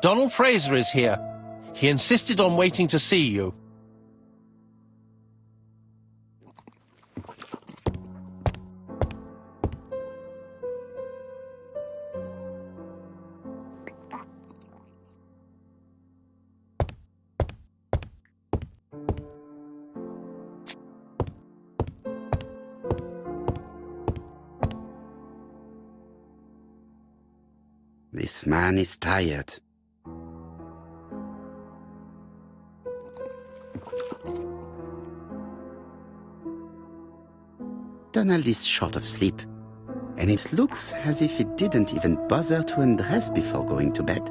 Donald Fraser is here. He insisted on waiting to see you. This man is tired. Donald is short of sleep, and it looks as if he didn't even bother to undress before going to bed.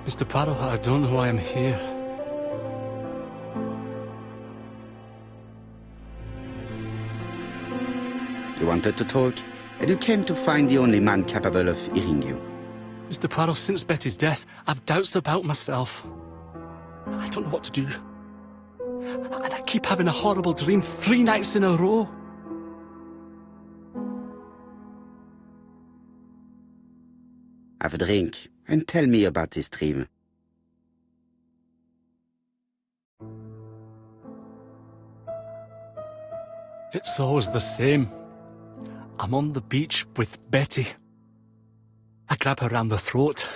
Mr. Poirot, I don't know why I'm here. You wanted to talk, and you came to find the only man capable of hearing you. Mr. Poirot, since Betty's death, I've doubts about myself. I don't know what to do. And I keep having a horrible dream 3 nights in a row. Have a drink, and tell me about this dream. It's always the same. I'm on the beach with Betty. I grab her round the throat,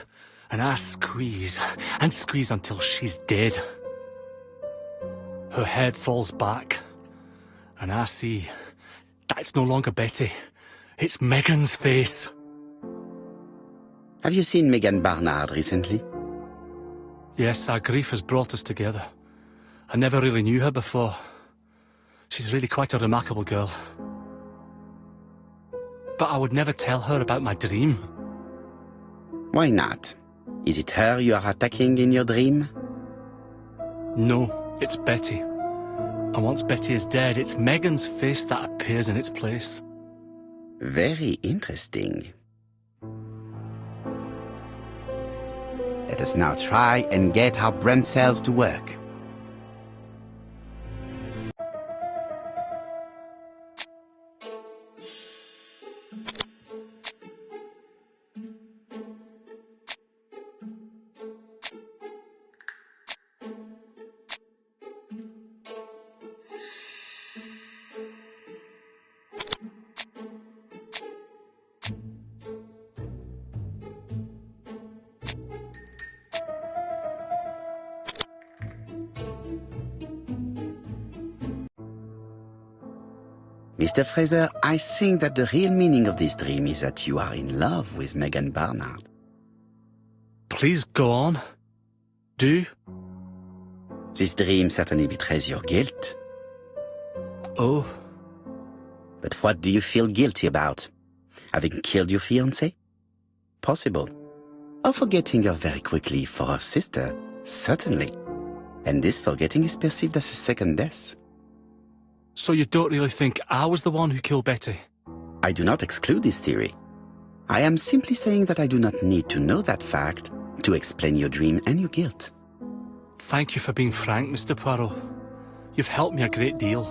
and I squeeze, and squeeze until she's dead. Her head falls back, and I see that it's no longer Betty. It's Megan's face. Have you seen Megan Barnard recently? Yes, our grief has brought us together. I never really knew her before. She's really quite a remarkable girl. But I would never tell her about my dream. Why not? Is it her you are attacking in your dream? No, it's Betty. And once Betty is dead, it's Megan's face that appears in its place. Very interesting. Let us now try and get our brain cells to work. Mr. Fraser, I think that the real meaning of this dream is that you are in love with Megan Barnard. Please go on. Do. This dream certainly betrays your guilt. Oh. But what do you feel guilty about? Having killed your fiancé? Possible. Or forgetting her very quickly for her sister? Certainly. And this forgetting is perceived as a second death. So you don't really think I was the one who killed Betty? I do not exclude this theory. I am simply saying that I do not need to know that fact to explain your dream and your guilt. Thank you for being frank, Mr. Poirot. You've helped me a great deal.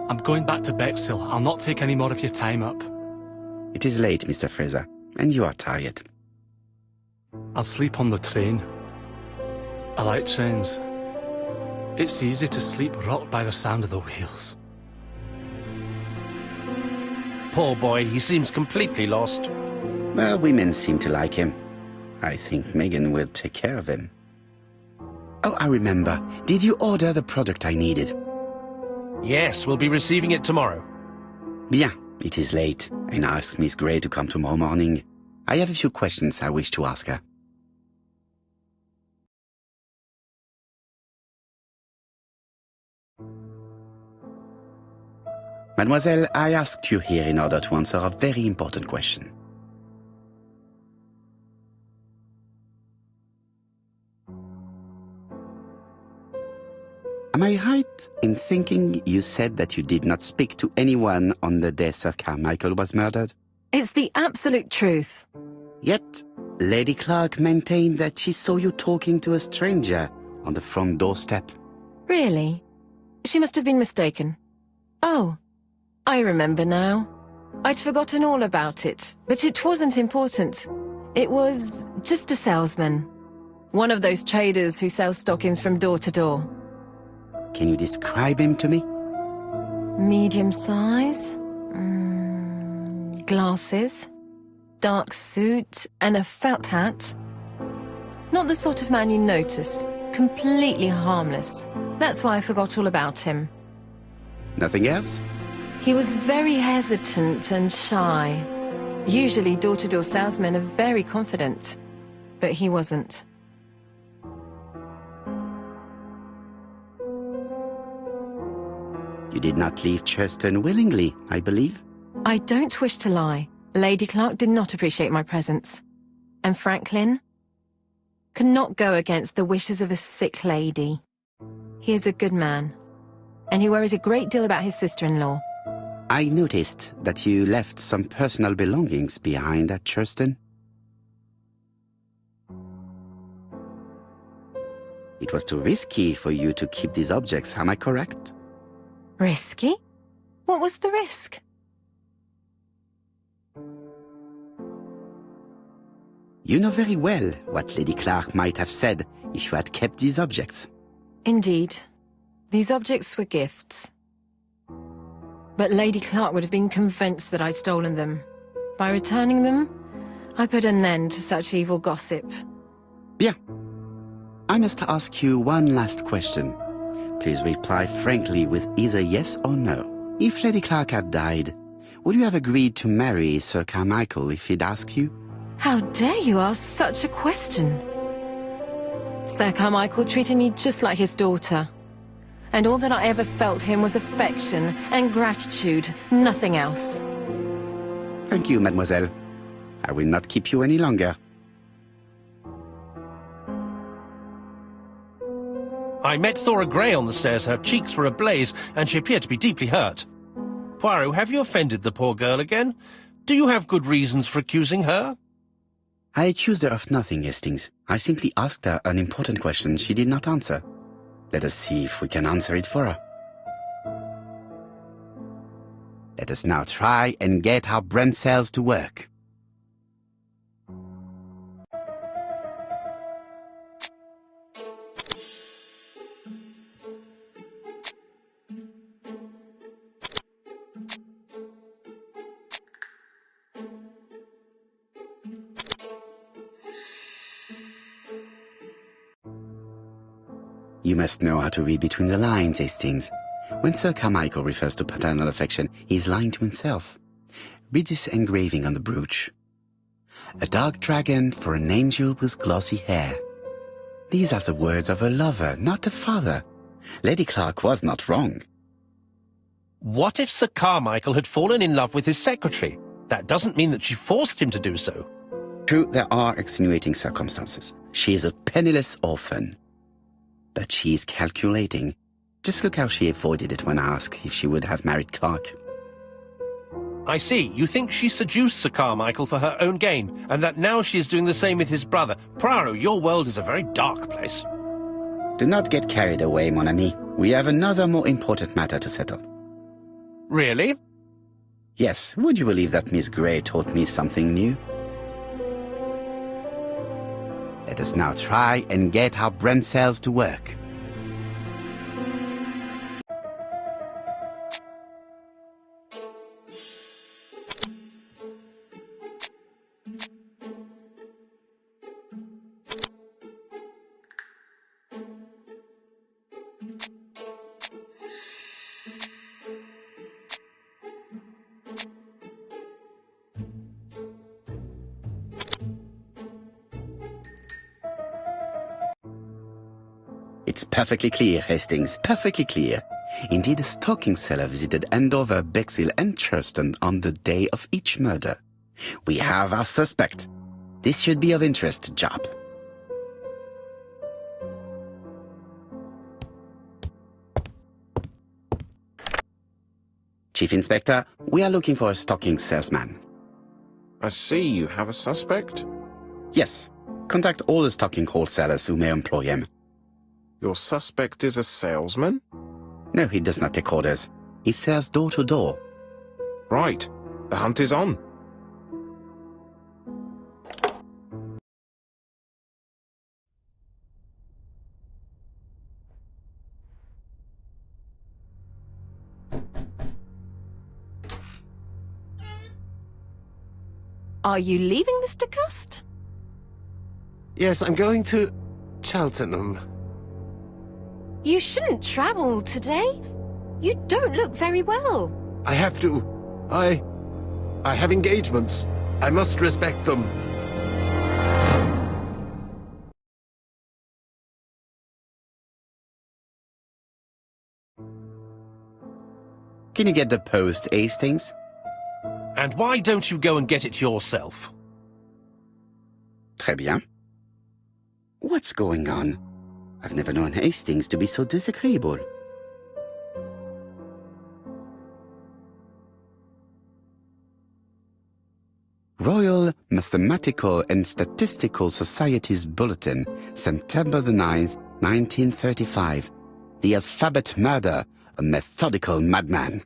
I'm going back to Bexhill. I'll not take any more of your time up. It is late, Mr. Fraser, and you are tired. I'll sleep on the train. I like trains. It's easy to sleep rocked by the sound of the wheels. Poor boy, he seems completely lost. Well, women seem to like him. I think Megan will take care of him. Oh, I remember. Did you order the product I needed? Yes, we'll be receiving it tomorrow. Bien, it is late, and I asked Miss Gray to come tomorrow morning. I have a few questions I wish to ask her. Mademoiselle, I asked you here in order to answer a very important question. Am I right in thinking you said that you did not speak to anyone on the day Sir Carmichael was murdered? It's the absolute truth. Yet, Lady Clark maintained that she saw you talking to a stranger on the front doorstep. Really? She must have been mistaken. Oh, I remember now. I'd forgotten all about it, but it wasn't important. It was just a salesman. One of those traders who sell stockings from door to door. Can you describe him to me? Medium size, glasses, dark suit, and a felt hat. Not the sort of man you notice. Completely harmless. That's why I forgot all about him. Nothing else? He was very hesitant and shy. Usually door-to-door salesmen are very confident, but he wasn't. You did not leave Churston willingly, I believe. I don't wish to lie. Lady Clark did not appreciate my presence. And Franklin cannot go against the wishes of a sick lady. He is a good man, and he worries a great deal about his sister-in-law. I noticed that you left some personal belongings behind at Churston. It was too risky for you to keep these objects, am I correct? Risky? What was the risk? You know very well what Lady Clark might have said if you had kept these objects. Indeed. These objects were gifts. But Lady Clark would have been convinced that I'd stolen them. By returning them, I put an end to such evil gossip. Bien. I must ask you one last question. Please reply frankly with either yes or no. If Lady Clark had died, would you have agreed to marry Sir Carmichael if he'd asked you? How dare you ask such a question? Sir Carmichael treated me just like his daughter. And all that I ever felt him was affection and gratitude, nothing else. Thank you, mademoiselle. I will not keep you any longer. I met Thora Grey on the stairs. Her cheeks were ablaze, and she appeared to be deeply hurt. Poirot, have you offended the poor girl again? Do you have good reasons for accusing her? I accused her of nothing, Hastings. I simply asked her an important question she did not answer. Let us see if we can answer it for her. Let us now try and get our brain cells to work. You must know how to read between the lines, Hastings. When Sir Carmichael refers to paternal affection, he is lying to himself. Read this engraving on the brooch. A dark dragon for an angel with glossy hair. These are the words of a lover, not a father. Lady Clark was not wrong. What if Sir Carmichael had fallen in love with his secretary? That doesn't mean that she forced him to do so. True, there are extenuating circumstances. She is a penniless orphan. But she is calculating. Just look how she avoided it when asked if she would have married Clark. I see. You think she seduced Sir Carmichael for her own gain, and that now she is doing the same with his brother. Poirot, your world is a very dark place. Do not get carried away, mon ami. We have another more important matter to settle. Really? Yes, would you believe that Miss Grey taught me something new? Let us now try and get our brain cells to work. It's perfectly clear, Hastings, perfectly clear. Indeed, a stocking seller visited Andover, Bexhill and Churston on the day of each murder. We have our suspect. This should be of interest to Job. Chief Inspector, we are looking for a stocking salesman. I see you have a suspect. Yes. Contact all the stocking wholesalers who may employ him. Your suspect is a salesman? No, he does not take orders. He sells door to door. Right. The hunt is on. Are you leaving, Mr. Cust? Yes, I'm going to Cheltenham. You shouldn't travel today. You don't look very well. I have to. I have engagements. I must respect them. Can you get the post, Hastings? And why don't you go and get it yourself? Très bien. What's going on? I've never known Hastings to be so disagreeable. Royal Mathematical and Statistical Society's Bulletin, September the 9th, 1935. The alphabet murder, a methodical madman.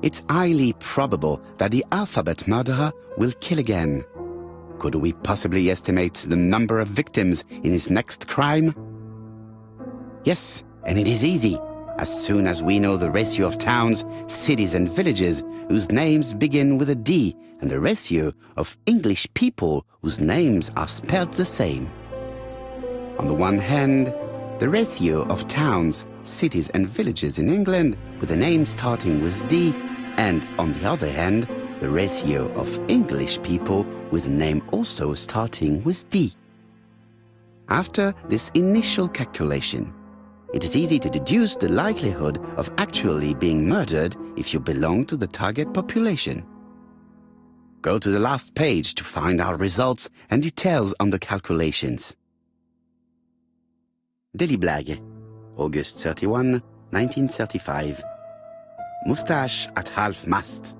It's highly probable that the alphabet murderer will kill again. Could we possibly estimate the number of victims in his next crime? Yes, and it is easy. As soon as we know the ratio of towns, cities and villages whose names begin with a D and the ratio of English people whose names are spelled the same. On the one hand, the ratio of towns, cities and villages in England with a name starting with D, and on the other hand, the ratio of English people with a name also starting with D. After this initial calculation, it is easy to deduce the likelihood of actually being murdered if you belong to the target population. Go to the last page to find our results and details on the calculations. Daily Blag, August 31, 1935. Moustache at half-mast.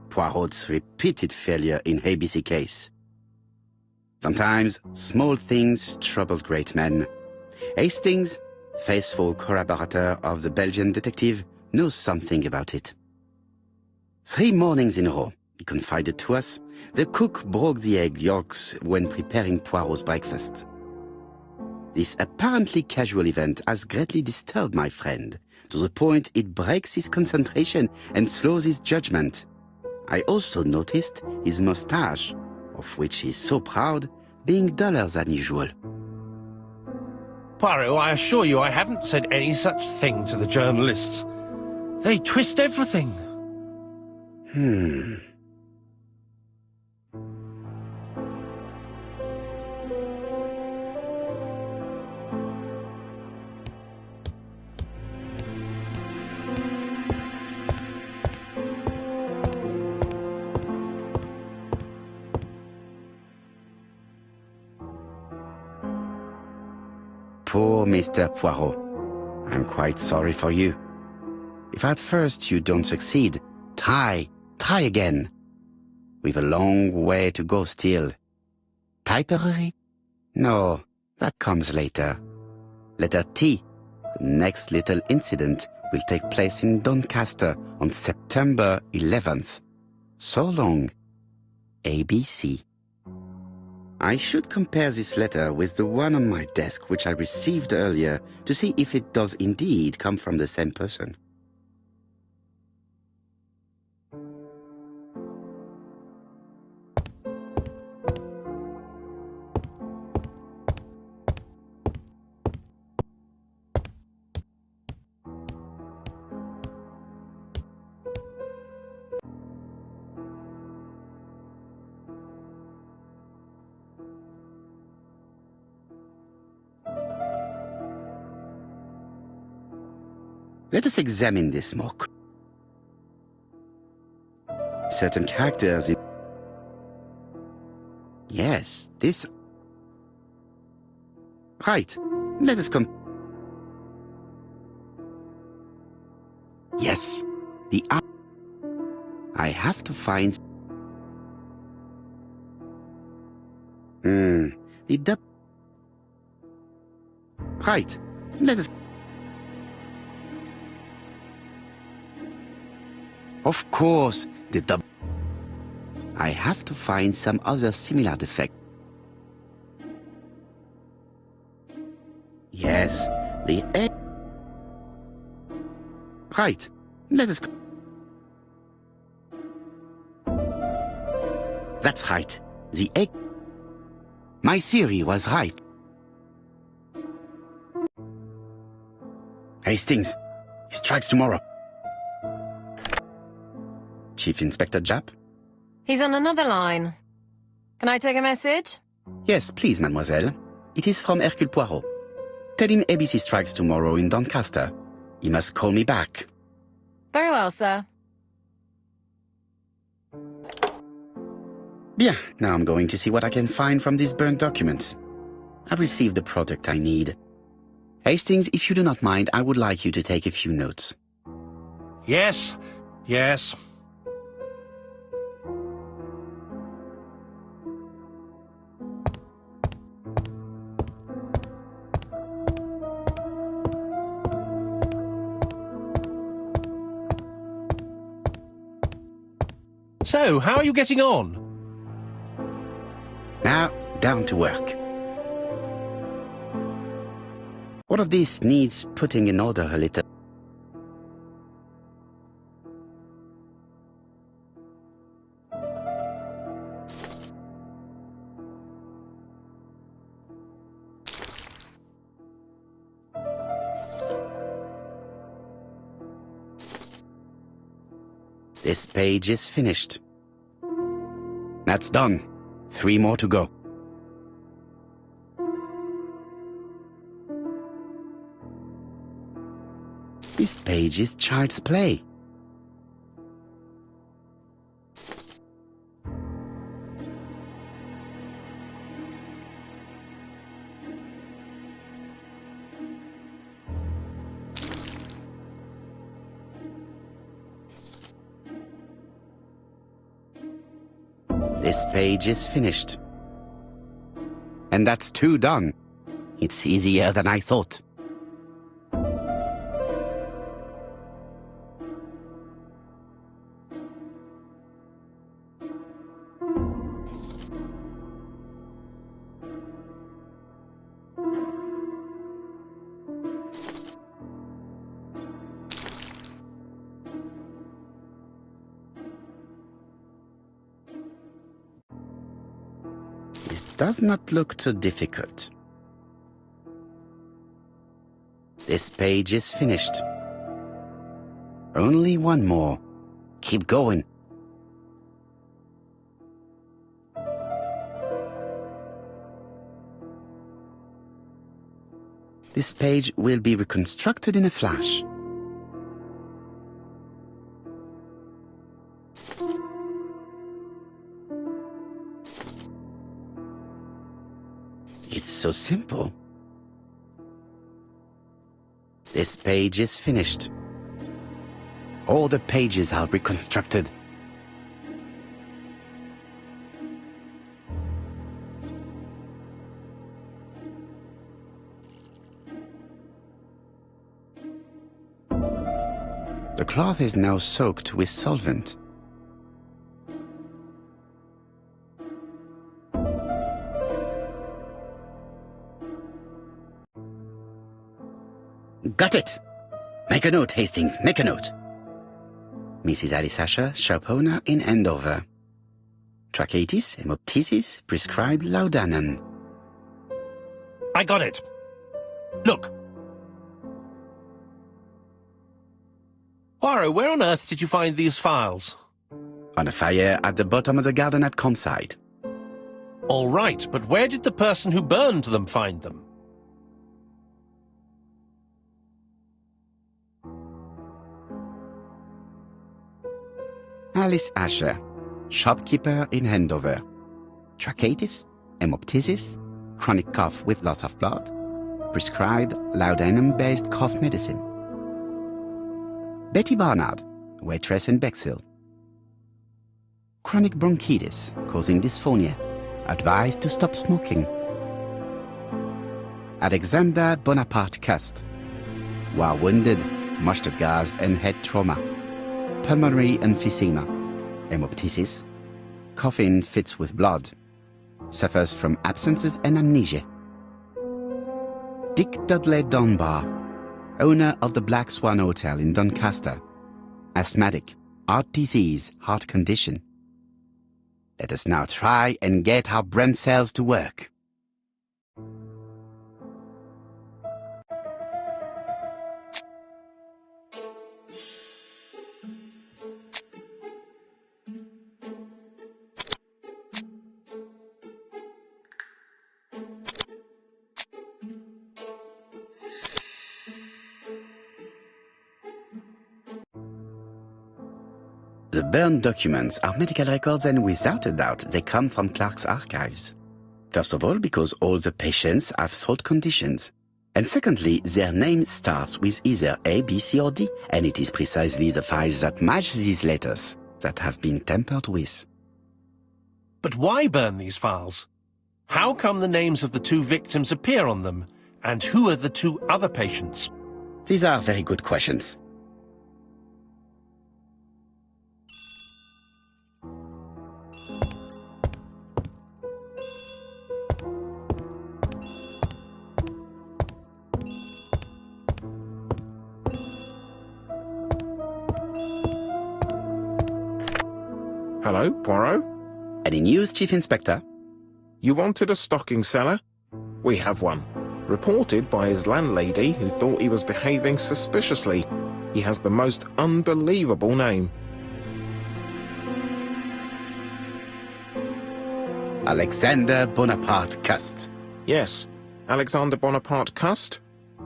Poirot's repeated failure in ABC case. Sometimes small things trouble great men. Hastings, faithful corroborator of the Belgian detective, knows something about it. 3 mornings in a row, he confided to us, the cook broke the egg yolks when preparing Poirot's breakfast. This apparently casual event has greatly disturbed my friend, to the point it breaks his concentration and slows his judgment. I also noticed his moustache, of which he is so proud, being duller than usual. Poirot, I assure you I haven't said any such thing to the journalists. They twist everything. Poor Mr. Poirot. I'm quite sorry for you. If at first you don't succeed, try again. We've a long way to go still. Typery? No, that comes later. Letter T. The next little incident will take place in Doncaster on September 11th. So long. ABC. I should compare this letter with the one on my desk which I received earlier to see if it does indeed come from the same person. Let us examine this more. Certain characters in... Yes, this... Right. Let us Yes, the... I have to find... The... Right. Let us... Of course, the double. I have to find some other similar defect. Yes, the egg. Right, let us go. That's right, the egg. My theory was right. Hastings, he strikes tomorrow. Chief Inspector Japp? He's on another line. Can I take a message? Yes, please, mademoiselle. It is from Hercule Poirot. Tell him ABC strikes tomorrow in Doncaster. He must call me back. Very well, sir. Bien, now I'm going to see what I can find from these burnt documents. I've received the product I need. Hastings, if you do not mind, I would like you to take a few notes. Yes, yes. So, how are you getting on? Now, down to work. All of this needs putting in order a little. This page is finished. That's done. 3 more to go. This page is child's play. This page is finished. And that's 2 done. It's easier than I thought. This does not look too difficult. This page is finished. Only 1 more. Keep going. This page will be reconstructed in a flash. It's so simple. This page is finished. All the pages are reconstructed. The cloth is now soaked with solvent. Got it! Make a note, Hastings, make a note. Mrs. Alice Asher, shop owner in Andover. Tracheitis, hemoptysis, prescribed laudanum. I got it. Look. Poirot, where on earth did you find these files? On a fire at the bottom of the garden at Comside. All right, but where did the person who burned them find them? Alice Asher, shopkeeper in Andover. Tracheitis, hemoptysis, chronic cough with loss of blood, prescribed laudanum-based cough medicine. Betty Barnard, waitress in Bexhill. Chronic bronchitis causing dysphonia, advised to stop smoking. Alexander Bonaparte Cust, while wounded, mustard gas and head trauma. pulmonary emphysema, hemoptysis, coughing fits with blood, suffers from absences and amnesia. Dick Dudley Dunbar, owner of the Black Swan Hotel in Doncaster, asthmatic, heart disease, heart condition. Let us now try and get our brain cells to work. The burned documents are medical records, and without a doubt they come from Clark's archives. First of all, because all the patients have throat conditions. And secondly, their name starts with either A, B, C or D, and it is precisely the files that match these letters that have been tampered with. But why burn these files? How come the names of the two victims appear on them? And who are the two other patients? These are very good questions. Hello, Poirot? Any news, Chief Inspector? You wanted a stocking seller? We have one. Reported by his landlady, who thought he was behaving suspiciously. He has the most unbelievable name. Alexander Bonaparte Cust. Yes, Alexander Bonaparte Cust?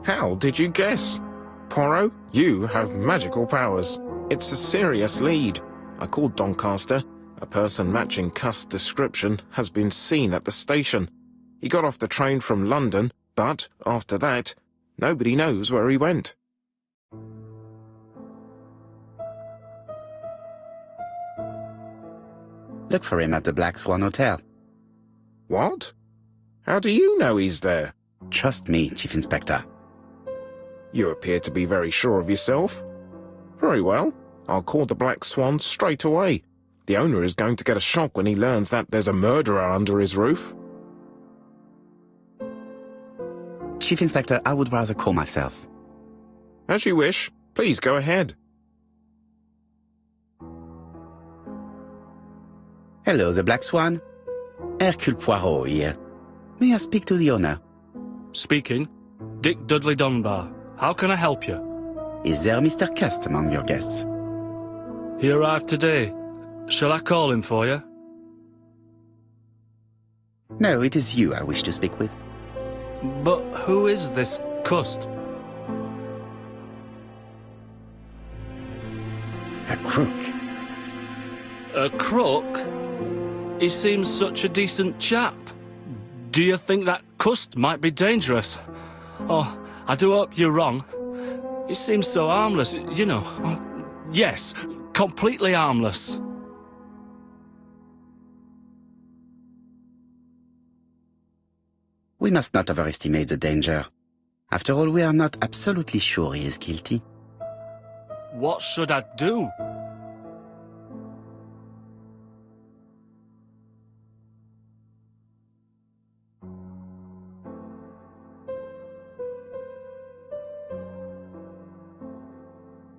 How did you guess? Poirot, you have magical powers. It's a serious lead. I called Doncaster. A person matching Cust's description has been seen at the station. He got off the train from London, but after that, nobody knows where he went. Look for him at the Black Swan Hotel. What? How do you know he's there? Trust me, Chief Inspector. You appear to be very sure of yourself. Very well. I'll call the Black Swan straight away. The owner is going to get a shock when he learns that there's a murderer under his roof. Chief Inspector, I would rather call myself. As you wish. Please go ahead. Hello, the Black Swan. Hercule Poirot here. May I speak to the owner? Speaking. Dick Dudley Dunbar. How can I help you? Is there Mr. Cust among your guests? He arrived today. Shall I call him for you? No, it is you I wish to speak with. But who is this Cust? A crook. A crook? He seems such a decent chap. Do you think that Cust might be dangerous? Oh, I do hope you're wrong. He seems so harmless, you know. Oh, yes, completely harmless. We must not overestimate the danger. After all, we are not absolutely sure he is guilty. What should I do?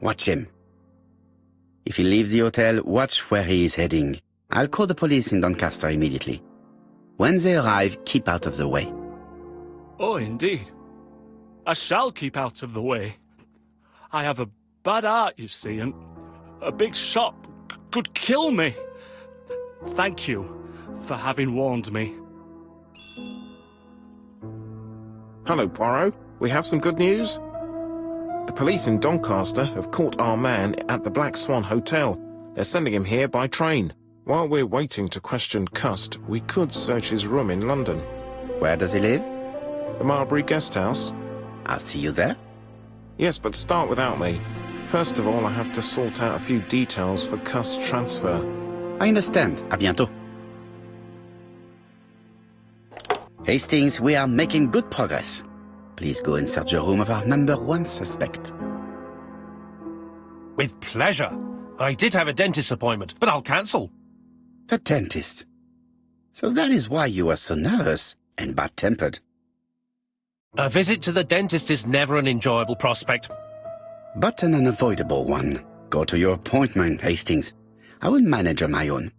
Watch him. If he leaves the hotel, watch where he is heading. I'll call the police in Doncaster immediately. When they arrive, keep out of the way. Oh, indeed. I shall keep out of the way. I have a bad heart, you see, and a big shot could kill me. Thank you for having warned me. Hello, Poirot. We have some good news. The police in Doncaster have caught our man at the Black Swan Hotel. They're sending him here by train. While we're waiting to question Cust, we could search his room in London. Where does he live? The Marbury Guest House. I'll see you there. Yes, but start without me. First of all, I have to sort out a few details for Cust's transfer. I understand. À bientôt. Hastings, we are making good progress. Please go and search the room of our #1 suspect. With pleasure. I did have a dentist appointment, but I'll cancel. The dentist. So that is why you are so nervous and bad-tempered. A visit to the dentist is never an enjoyable prospect. But an unavoidable one. Go to your appointment, Hastings. I will manage on my own.